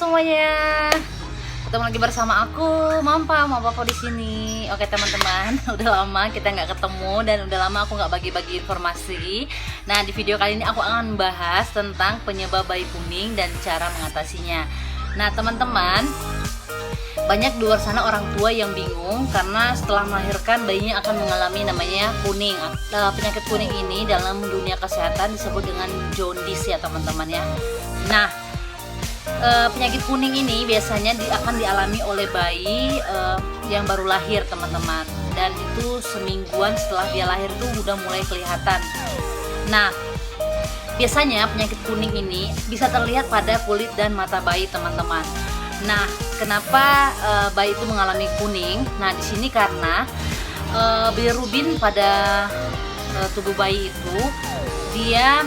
semuanya, ketemu lagi bersama aku, Mama Papa di sini. Oke teman-teman, udah lama kita nggak ketemu dan udah lama aku nggak bagi-bagi informasi. Nah di video kali ini aku akan membahas tentang penyebab bayi kuning dan cara mengatasinya. Nah teman-teman, banyak di luar sana orang tua yang bingung karena setelah melahirkan bayinya akan mengalami namanya kuning. Penyakit kuning ini dalam dunia kesehatan disebut dengan jaundice ya teman-teman ya. Nah penyakit kuning ini biasanya akan dialami oleh bayi yang baru lahir teman-teman, dan itu semingguan setelah dia lahir itu udah mulai kelihatan. Nah biasanya penyakit kuning ini bisa terlihat pada kulit dan mata bayi teman-teman. Nah kenapa bayi itu mengalami kuning? Nah di sini karena bilirubin pada tubuh bayi itu dia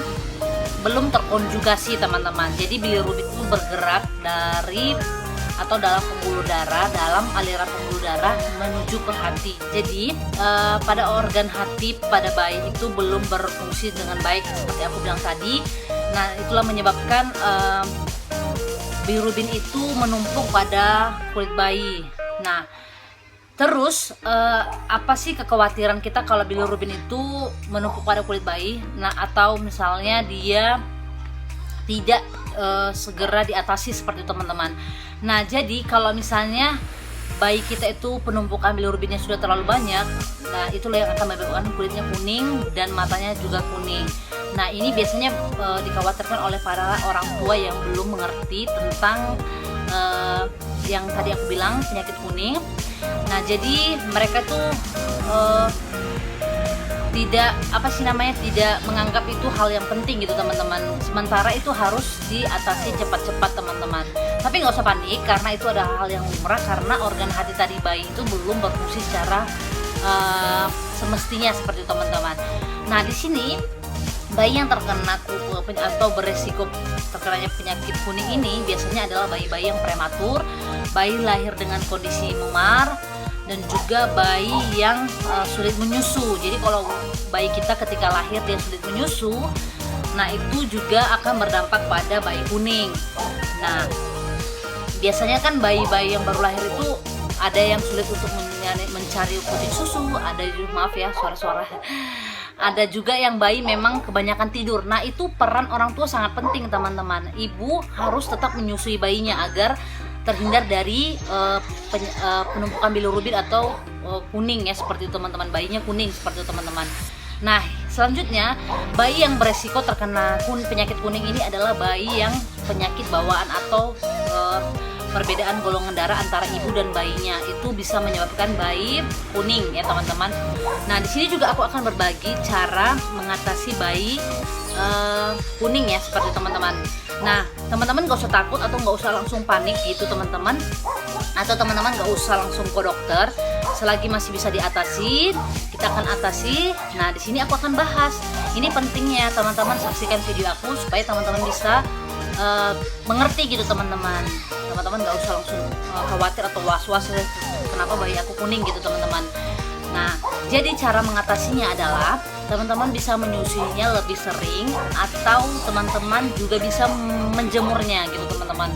belum terkonjugasi teman-teman. Jadi bilirubin itu bergerak dari atau dalam pembuluh darah, dalam aliran pembuluh darah menuju ke hati. Jadi pada organ hati pada bayi itu belum berfungsi dengan baik seperti aku bilang tadi. Nah itulah menyebabkan bilirubin itu menumpuk pada kulit bayi. Nah terus apa sih kekhawatiran kita kalau bilirubin itu menumpuk pada kulit bayi? Nah atau misalnya dia tidak segera diatasi seperti itu teman-teman. Nah jadi kalau misalnya bayi kita itu penumpukan bilirubinnya sudah terlalu banyak, nah itulah yang akan menyebabkan kulitnya kuning dan matanya juga kuning. Nah ini biasanya dikhawatirkan oleh para orang tua yang belum mengerti tentang yang tadi aku bilang penyakit kuning. Nah jadi mereka tuh tidak tidak menganggap itu hal yang penting gitu teman-teman. Sementara itu harus diatasi cepat-cepat teman-teman. Tapi nggak usah panik karena itu adalah hal yang lumrah, karena organ hati tadi bayi itu belum berfungsi secara semestinya seperti itu teman-teman. Nah di sini bayi yang terkena atau beresiko terkenanya penyakit kuning ini biasanya adalah bayi-bayi yang prematur, bayi lahir dengan kondisi memar, dan juga bayi yang sulit menyusu. Jadi kalau bayi kita ketika lahir dia sulit menyusu, nah itu juga akan berdampak pada bayi kuning. Nah biasanya kan bayi-bayi yang baru lahir itu ada yang sulit untuk mencari puting susu, ada suara-suara. Ada juga yang bayi memang kebanyakan tidur. Nah itu peran orang tua sangat penting teman-teman. Ibu harus tetap menyusui bayinya agar terhindar dari penumpukan bilirubin atau kuning ya seperti itu teman-teman. Bayinya kuning seperti itu teman-teman. Nah selanjutnya bayi yang beresiko terkena penyakit kuning ini adalah bayi yang penyakit bawaan atau perbedaan golongan darah antara ibu dan bayinya itu bisa menyebabkan bayi kuning ya teman-teman. Nah di sini juga aku akan berbagi cara mengatasi bayi kuning ya seperti teman-teman. Nah teman-teman gak usah takut atau gak usah langsung panik gitu teman-teman, atau teman-teman gak usah langsung ke dokter. Selagi masih bisa diatasi, kita akan atasi. Nah di sini aku akan bahas ini pentingnya teman-teman, saksikan video aku supaya teman-teman bisa mengerti gitu teman-teman. Teman-teman gak usah langsung khawatir atau was-was kenapa bayi aku kuning gitu teman-teman. Nah jadi cara mengatasinya adalah teman-teman bisa menyusuinya lebih sering, atau teman-teman juga bisa menjemurnya gitu teman-teman.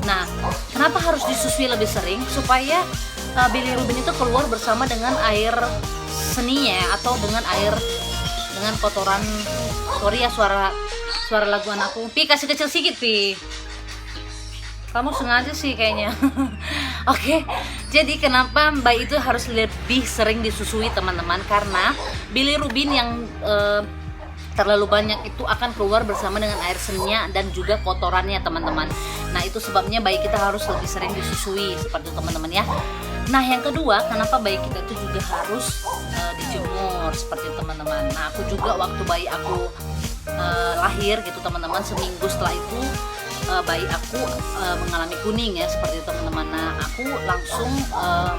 Nah kenapa harus disusui lebih sering? Supaya bilirubin itu keluar bersama dengan air seninya atau dengan kotoran. Sorry ya suara lagu anakku. Pi kasih kecil sedikit Pi. Kamu sengaja sih kayaknya. Oke, jadi kenapa bayi itu harus lebih sering disusui teman-teman? Karena bilirubin yang terlalu banyak itu akan keluar bersama dengan air seninya dan juga kotorannya teman-teman. Nah itu sebabnya bayi kita harus lebih sering disusui seperti itu teman-teman ya. Nah yang kedua, kenapa bayi kita itu juga harus dijemur seperti itu teman-teman. Nah aku juga waktu bayi aku lahir gitu teman-teman, seminggu setelah itu bayi aku mengalami kuning ya seperti itu teman-teman. Nah aku langsung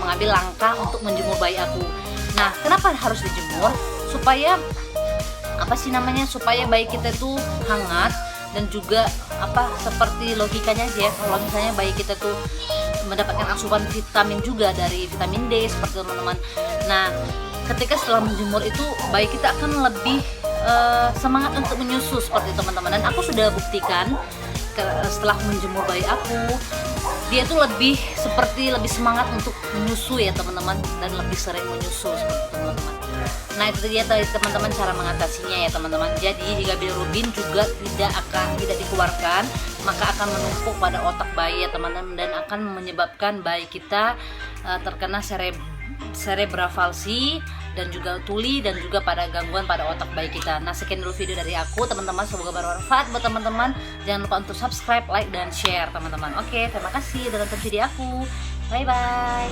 mengambil langkah untuk menjemur bayi aku. Nah kenapa harus dijemur? Supaya supaya bayi kita itu hangat, dan juga seperti logikanya aja ya, kalau misalnya bayi kita tuh mendapatkan asupan vitamin juga dari vitamin D seperti teman-teman. Nah ketika setelah menjemur itu bayi kita akan lebih semangat untuk menyusu seperti teman-teman. Dan aku sudah buktikan setelah menjemur bayi aku, dia tuh lebih semangat untuk menyusu ya teman-teman, dan lebih sering menyusu seperti itu teman-teman. Nah itu dia teman-teman cara mengatasinya ya teman-teman. Jadi jika bilirubin juga tidak dikeluarkan, maka akan menumpuk pada otak bayi ya teman-teman, dan akan menyebabkan bayi kita terkena cerebral palsy dan juga tuli, dan juga pada gangguan pada otak bayi kita. Nah sekian dulu video dari aku teman-teman, semoga bermanfaat buat teman-teman. Jangan lupa untuk subscribe, like, dan share teman-teman. Oke, terima kasih udah nonton video aku. Bye bye.